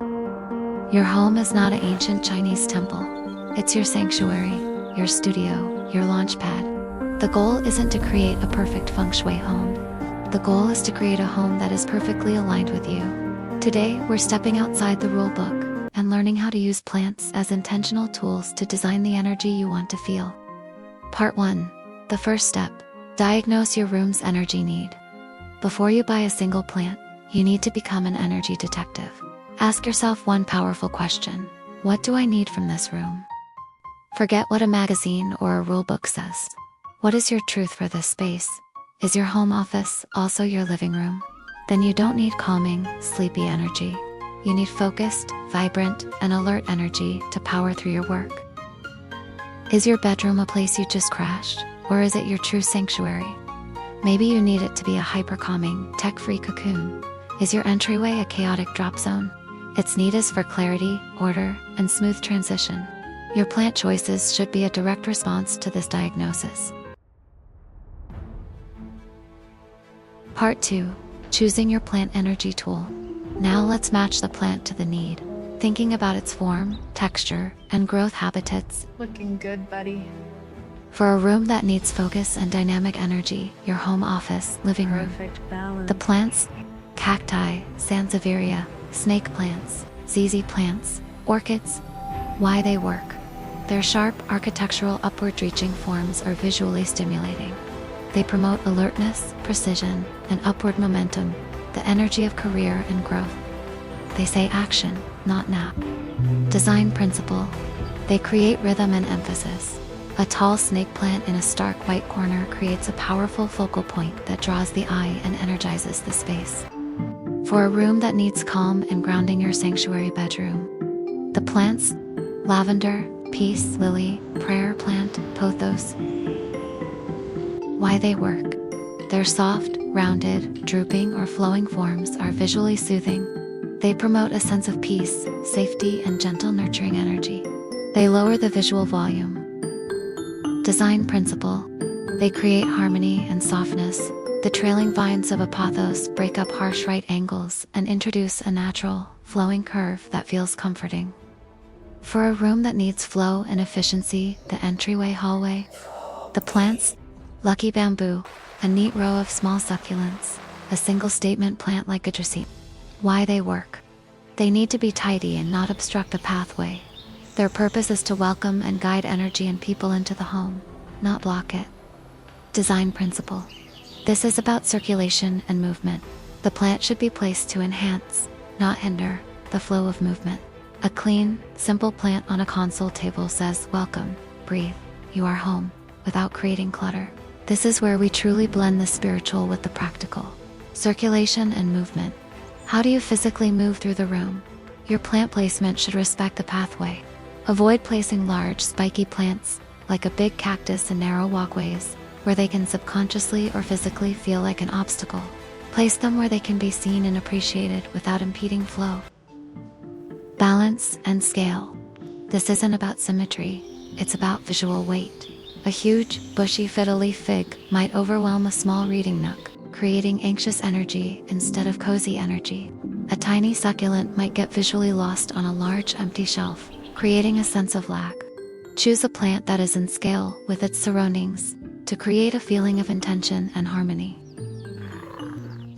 Your home is not an ancient Chinese temple. It's your sanctuary, your studio, your launch pad. The goal isn't to create a perfect Feng Shui home. The goal is to create a home that is perfectly aligned with you. Today, we're stepping outside the rulebook and learning how to use plants as intentional tools to design the energy you want to feel. Part 1. The first step. Diagnose your room's energy need. Before you buy a single plant, you need to become an energy detective. Ask yourself one powerful question. What do I need from this room? Forget what a magazine or a rulebook says. What is your truth for this space? Is your home office also your living room? Then you don't need calming, sleepy energy. You need focused, vibrant, and alert energy to power through your work. Is your bedroom a place you just crashed, or is it your true sanctuary? Maybe you need it to be a hyper-calming, tech-free cocoon. Is your entryway a chaotic drop zone? Its need is for clarity, order, and smooth transition. Your plant choices should be a direct response to this diagnosis. Part 2. Choosing your plant energy tool. Now let's match the plant to the need, thinking about its form, texture, and growth habitats. Looking good, buddy. For a room that needs focus and dynamic energy, your home office, living room. Perfect balance. The plants: cacti, sansevieria, snake plants, ZZ plants, orchids. Why they work. Their sharp, architectural upward-reaching forms are visually stimulating. They promote alertness, precision, and upward momentum, the energy of career and growth. They say action, not nap. Design principle. They create rhythm and emphasis. A tall snake plant in a stark white corner creates a powerful focal point that draws the eye and energizes the space. For a room that needs calm and grounding, your sanctuary bedroom. The plants: lavender, peace lily, prayer plant, pothos. Why they work. Their soft, rounded, drooping, or flowing forms are visually soothing. They promote a sense of peace, safety, and gentle nurturing energy. They lower the visual volume. Design principle. They create harmony and softness. The trailing vines of a pothos break up harsh right angles and introduce a natural, flowing curve that feels comforting. For a room that needs flow and efficiency, the entryway hallway. The plants: lucky bamboo, a neat row of small succulents, a single statement plant like a dracena. Why they work. They need to be tidy and not obstruct the pathway. Their purpose is to welcome and guide energy and people into the home, not block it. Design principle. This is about circulation and movement. The plant should be placed to enhance, not hinder, the flow of movement. A clean, simple plant on a console table says, "Welcome, breathe, you are home," without creating clutter. This is where we truly blend the spiritual with the practical. Circulation and movement. How do you physically move through the room? Your plant placement should respect the pathway. Avoid placing large, spiky plants, like a big cactus, in narrow walkways, where they can subconsciously or physically feel like an obstacle. Place them where they can be seen and appreciated without impeding flow. Balance and scale. This isn't about symmetry, it's about visual weight. A huge, bushy fiddle-leaf fig might overwhelm a small reading nook, creating anxious energy instead of cozy energy. A tiny succulent might get visually lost on a large, empty shelf, creating a sense of lack. Choose a plant that is in scale with its surroundings to create a feeling of intention and harmony.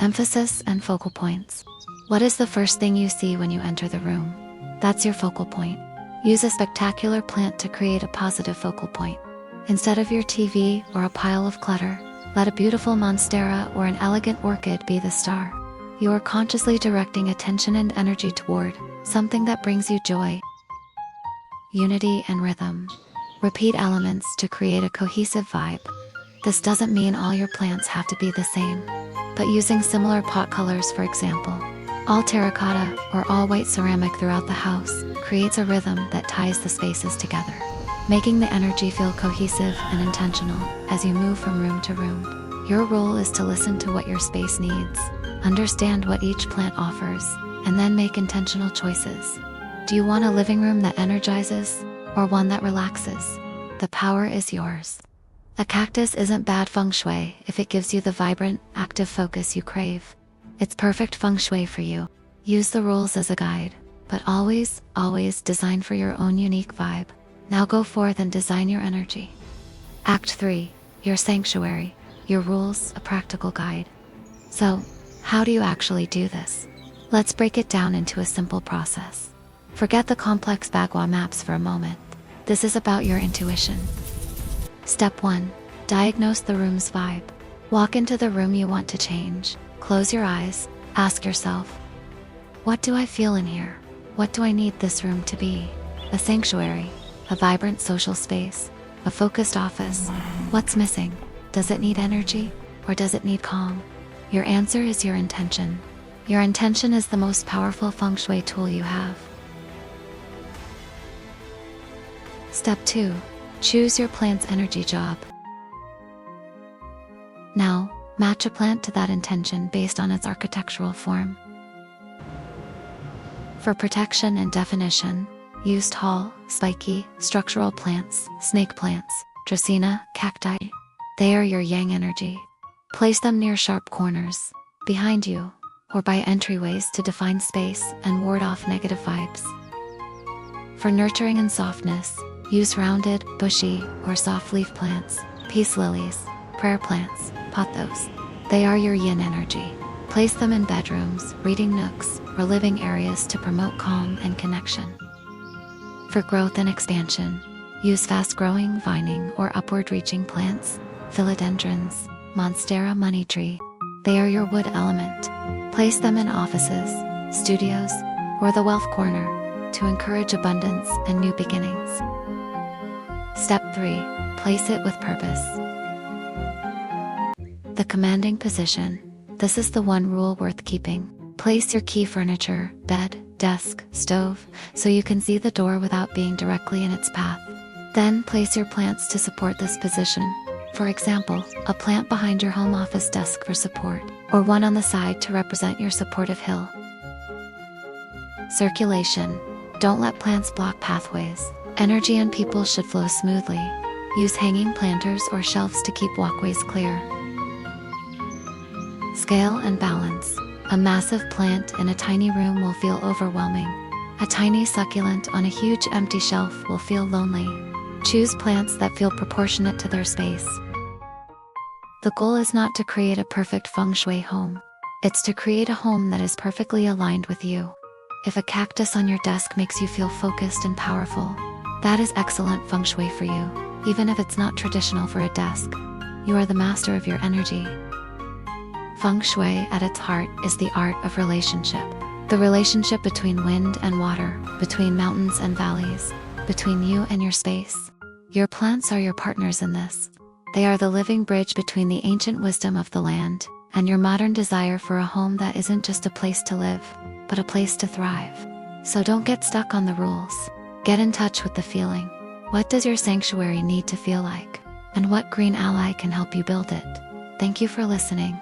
Emphasis and focal points. What is the first thing you see when you enter the room? That's your focal point. Use a spectacular plant to create a positive focal point. Instead of your TV or a pile of clutter, let a beautiful monstera or an elegant orchid be the star. You are consciously directing attention and energy toward something that brings you joy. Unity and rhythm. Repeat elements to create a cohesive vibe. This doesn't mean all your plants have to be the same, but using similar pot colors, for example, all terracotta or all white ceramic throughout the house, creates a rhythm that ties the spaces together, making the energy feel cohesive and intentional as you move from room to room. Your role is to listen to what your space needs, understand what each plant offers, and then make intentional choices. Do you want a living room that energizes, or one that relaxes? The power is yours. A cactus isn't bad feng shui if it gives you the vibrant, active focus you crave. It's perfect feng shui for you. Use the rules as a guide. but always, always design for your own unique vibe. Now go forth and design your energy. Act 3. Your sanctuary. Your rules, a practical guide. So, how do you actually do this? Let's break it down into a simple process. Forget the complex Bagua maps for a moment. This is about your intuition. Step 1. Diagnose the room's vibe. Walk into the room you want to change. Close your eyes. Ask yourself, what do I feel in here? What do I need this room to be? A sanctuary, a vibrant social space, a focused office. What's missing? Does it need energy or does it need calm? Your answer is your intention. Your intention is the most powerful Feng Shui tool you have. Step 2. Choose your plant's energy job. Now, match a plant to that intention based on its architectural form. For protection and definition, use tall, spiky, structural plants, snake plants, dracaena, cacti. They are your yang energy. Place them near sharp corners, behind you, or by entryways to define space and ward off negative vibes. For nurturing and softness, use rounded, bushy, or soft leaf plants, peace lilies, prayer plants, pothos. They are your yin energy. Place them in bedrooms, reading nooks, or living areas to promote calm and connection. For growth and expansion, use fast-growing, vining, or upward-reaching plants, philodendrons, monstera money tree. They are your wood element. Place them in offices, studios, or the wealth corner to encourage abundance and new beginnings. Step 3. Place it with purpose. The commanding position. This is the one rule worth keeping. Place your key furniture, bed, desk, stove, so you can see the door without being directly in its path. Then place your plants to support this position. For example, a plant behind your home office desk for support, or one on the side to represent your supportive hill. Circulation. Don't let plants block pathways. Energy and people should flow smoothly. Use hanging planters or shelves to keep walkways clear. Scale and balance. A massive plant in a tiny room will feel overwhelming. A tiny succulent on a huge empty shelf will feel lonely. Choose plants that feel proportionate to their space. The goal is not to create a perfect Feng Shui home. It's to create a home that is perfectly aligned with you. If a cactus on your desk makes you feel focused and powerful, that is excellent Feng Shui for you, even if it's not traditional for a desk. You are the master of your energy. Feng Shui at its heart is the art of relationship. The relationship between wind and water, between mountains and valleys, between you and your space. Your plants are your partners in this. They are the living bridge between the ancient wisdom of the land and your modern desire for a home that isn't just a place to live, but a place to thrive. So don't get stuck on the rules. Get in touch with the feeling. What does your sanctuary need to feel like? And what green ally can help you build it? Thank you for listening.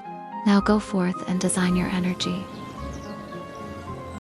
Now go forth and design your energy.